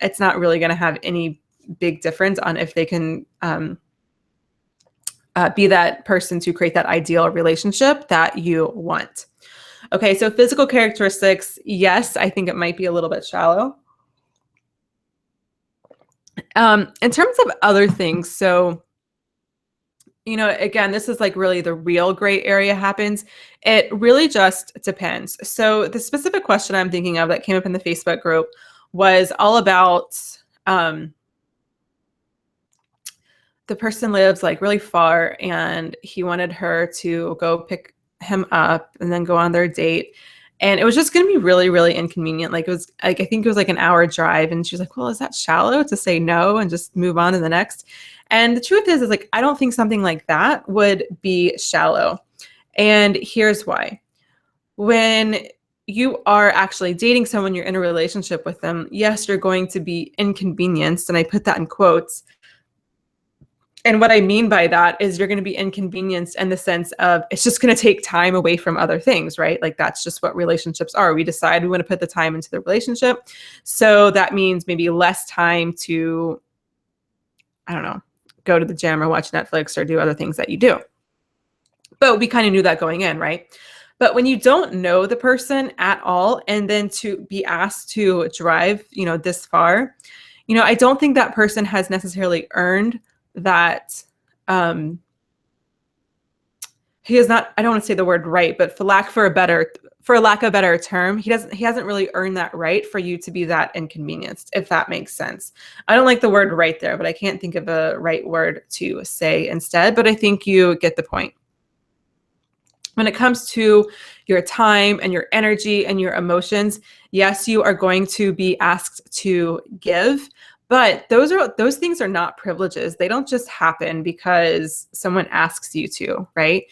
[SPEAKER 1] it's not really going to have any big difference on if they can be that person to create that ideal relationship that you want. Okay, so physical characteristics, yes, I think it might be a little bit shallow. In terms of other things, so, again, this is like really the real gray area happens. It really just depends. So the specific question I'm thinking of that came up in the Facebook group was all about the person lives like really far and he wanted her to go pick him up and then go on their date. And it was just going to be really, really inconvenient. Like it was like, I think it was like an hour drive. And she was like, well, is that shallow to say no and just move on to the next? And the truth is like, I don't think something like that would be shallow. And here's why. When you are actually dating someone, you're in a relationship with them, yes, you're going to be inconvenienced. And I put that in quotes. And what I mean by that is you're going to be inconvenienced in the sense of it's just going to take time away from other things, right? Like that's just what relationships are. We decide we want to put the time into the relationship. So that means maybe less time to, I don't know, go to the gym or watch Netflix or do other things that you do. But we kind of knew that going in, right? But when you don't know the person at all, and then to be asked to drive, this far, I don't think that person has necessarily earned that. He is not, I don't want to say the word right, but for lack of a better term, he hasn't really earned that right for you to be that inconvenienced, if that makes sense. I don't like the word right there, but I can't think of a right word to say instead, but I think you get the point. When it comes to your time and your energy and your emotions, yes, you are going to be asked to give, but those things are not privileges. They don't just happen because someone asks you to, right?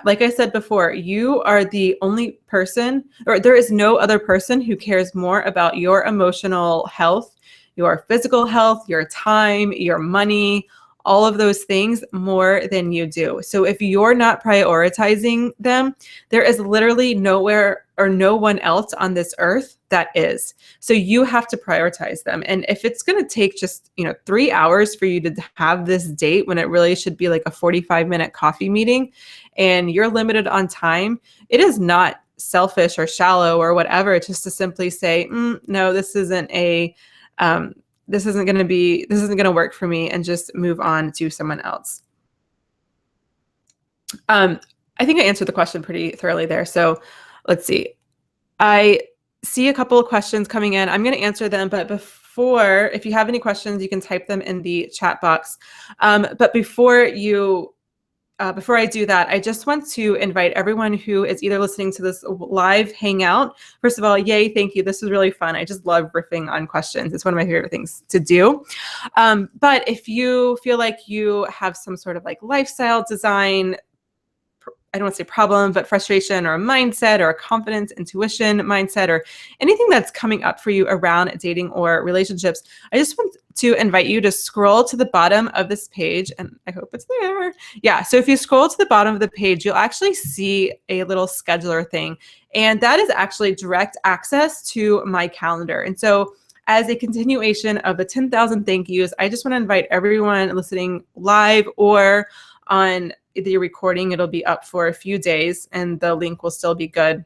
[SPEAKER 1] Like I said before, you are the only person, or there is no other person who cares more about your emotional health, your physical health, your time, your money, all of those things more than you do. So if you're not prioritizing them, there is literally nowhere or no one else on this earth that is. So you have to prioritize them. And if it's going to take just, 3 hours for you to have this date when it really should be like a 45-minute coffee meeting and you're limited on time, it is not selfish or shallow or whatever, just to simply say, no, this isn't going to work for me, and just move on to someone else. I think I answered the question pretty thoroughly there. So let's see. I see a couple of questions coming in. I'm going to answer them, but if you have any questions, you can type them in the chat box. But before I do that, I just want to invite everyone who is either listening to this live hangout. First of all, yay, thank you. This was really fun. I just love riffing on questions. It's one of my favorite things to do. But if you feel like you have some sort of like lifestyle design, I don't want to say problem, but frustration or a mindset or a confidence, intuition mindset, or anything that's coming up for you around dating or relationships, I just want to invite you to scroll to the bottom of this page, and I hope it's there. Yeah, so if you scroll to the bottom of the page, you'll actually see a little scheduler thing, and that is actually direct access to my calendar. And so as a continuation of the 10,000 thank yous, I just want to invite everyone listening live or on the recording. It'll be up for a few days and the link will still be good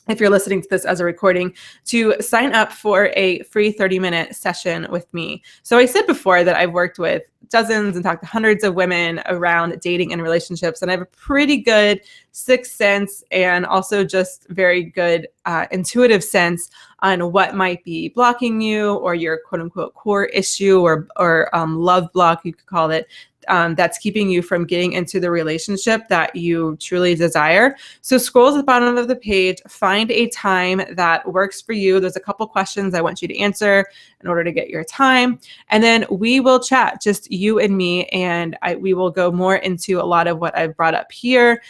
[SPEAKER 1] if you're listening to this as a recording, to sign up for a free 30-minute session with me. So I said before that I've worked with dozens and talked to hundreds of women around dating and relationships, and I have a pretty good sixth sense and also just very good intuitive sense on what might be blocking you, or your quote unquote core issue, or love block, you could call it, that's keeping you from getting into the relationship that you truly desire. So scroll to the bottom of the page, find a time that works for you. There's a couple questions I want you to answer in order to get your time. And then we will chat, just you and me, and we will go more into a lot of what I've brought up here,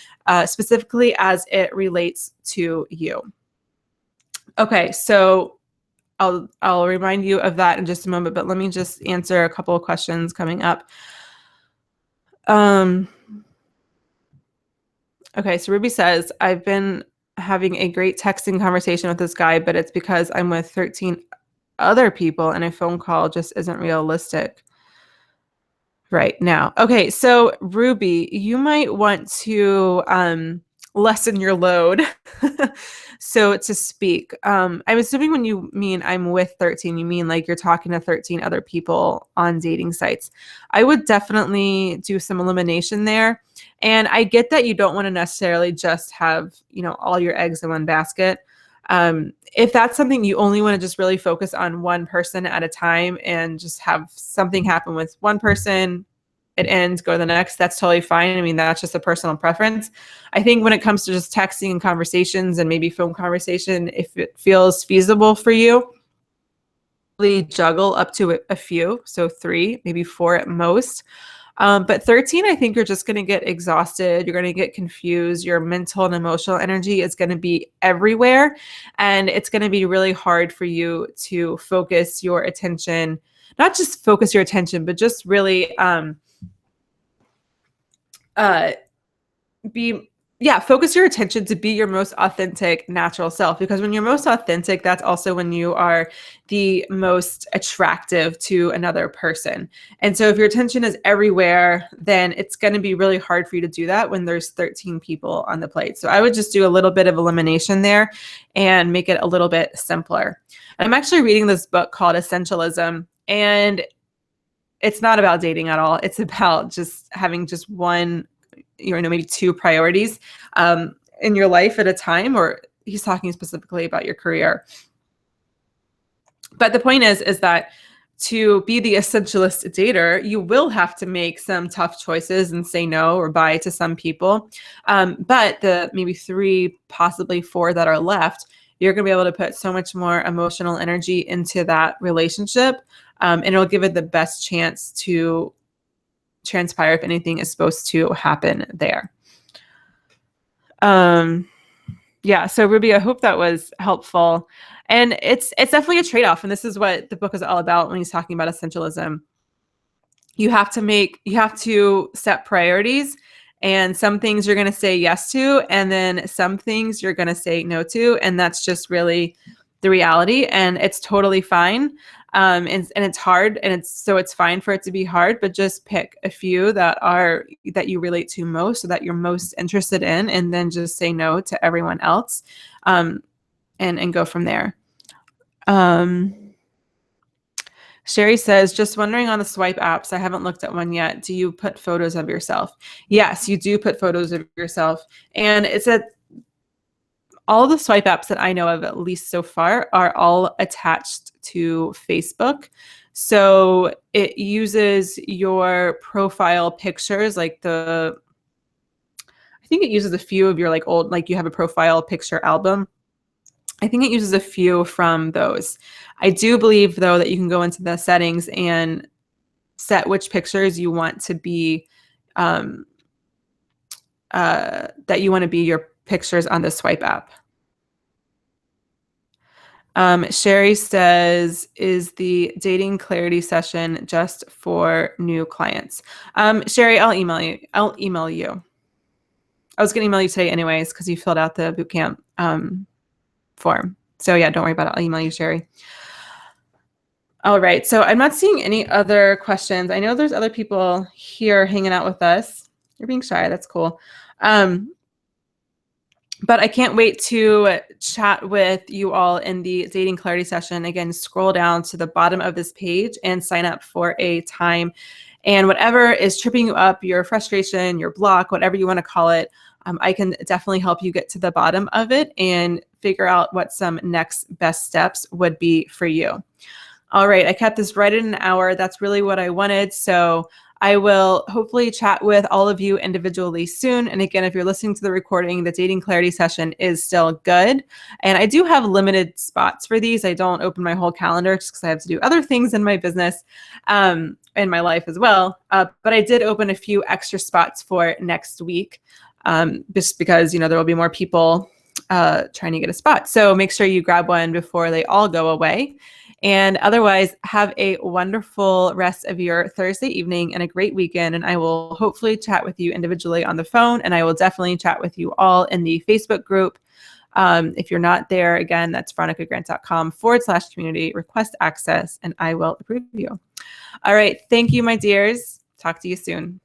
[SPEAKER 1] specifically as it relates to you. Okay, so I'll remind you of that in just a moment, but let me just answer a couple of questions coming up. Okay, so Ruby says, I've been having a great texting conversation with this guy, but it's because I'm with 13 other people and a phone call just isn't realistic right now. Okay, so Ruby, you might want to lessen your load, so to speak. I'm assuming when you mean I'm with 13, you mean like you're talking to 13 other people on dating sites. I would definitely do some elimination there. And I get that you don't want to necessarily just have, all your eggs in one basket. If that's something you only want to just really focus on one person at a time and just have something happen with one person it ends, go to the next. That's totally fine. I mean, that's just a personal preference. I think when it comes to just texting and conversations and maybe phone conversation, if it feels feasible for you, juggle up to a few, so 3, maybe 4 at most. But 13, I think you're just going to get exhausted. You're going to get confused. Your mental and emotional energy is going to be everywhere. And it's going to be really hard for you to focus your attention, not just focus your attention, but just really focus your attention to be your most authentic, natural self. Because when you're most authentic, that's also when you are the most attractive to another person. And so if your attention is everywhere, then it's going to be really hard for you to do that when there's 13 people on the plate. So I would just do a little bit of elimination there and make it a little bit simpler. I'm actually reading this book called Essentialism, and it's not about dating at all. It's about just having just one, maybe 2 priorities in your life at a time, or he's talking specifically about your career. But the point is that to be the essentialist dater, you will have to make some tough choices and say no or bye to some people. But the maybe 3, possibly 4 that are left, you're going to be able to put so much more emotional energy into that relationship, and it'll give it the best chance to transpire if anything is supposed to happen there. So Ruby, I hope that was helpful. And it's definitely a trade-off. And this is what the book is all about when he's talking about essentialism. You have to set priorities, and some things you're going to say yes to, and then some things you're going to say no to. And that's just really the reality, and it's totally fine. And it's hard, and it's fine for it to be hard, but just pick a few that you relate to most, so that you're most interested in, and then just say no to everyone else, and go from there. Sherry says, just wondering on the swipe apps, I haven't looked at one yet. Do you put photos of yourself? Yes, you do put photos of yourself. And it's all the swipe apps that I know of, at least so far, are all attached to Facebook. So it uses your profile pictures, I think it uses a few of your old, you have a profile picture album. I think it uses a few from those. I do believe, though, that you can go into the settings and set which pictures you want to be, that you want to be your pictures on the swipe app. Sherry says, is the dating clarity session just for new clients? Sherry, I'll email you. I was going to email you today anyways, because you filled out the bootcamp form. So yeah, don't worry about it. I'll email you, Sherry. All right. So I'm not seeing any other questions. I know there's other people here hanging out with us. You're being shy. That's cool. But I can't wait to chat with you all in the dating clarity session. Again, scroll down to the bottom of this page and sign up for a time. And whatever is tripping you up, your frustration, your block, whatever you want to call it, I can definitely help you get to the bottom of it and figure out what some next best steps would be for you. All right, I kept this right at an hour. That's really what I wanted. So I will hopefully chat with all of you individually soon. And again, if you're listening to the recording, the dating clarity session is still good. And I do have limited spots for these. I don't open my whole calendar just because I have to do other things in my business, in my life as well. But I did open a few extra spots for next week, just because, there will be more people trying to get a spot. So make sure you grab one before they all go away. And otherwise, have a wonderful rest of your Thursday evening and a great weekend. And I will hopefully chat with you individually on the phone. And I will definitely chat with you all in the Facebook group. If you're not there, again, that's veronicagrant.com/community, request access, and I will approve you. All right. Thank you, my dears. Talk to you soon.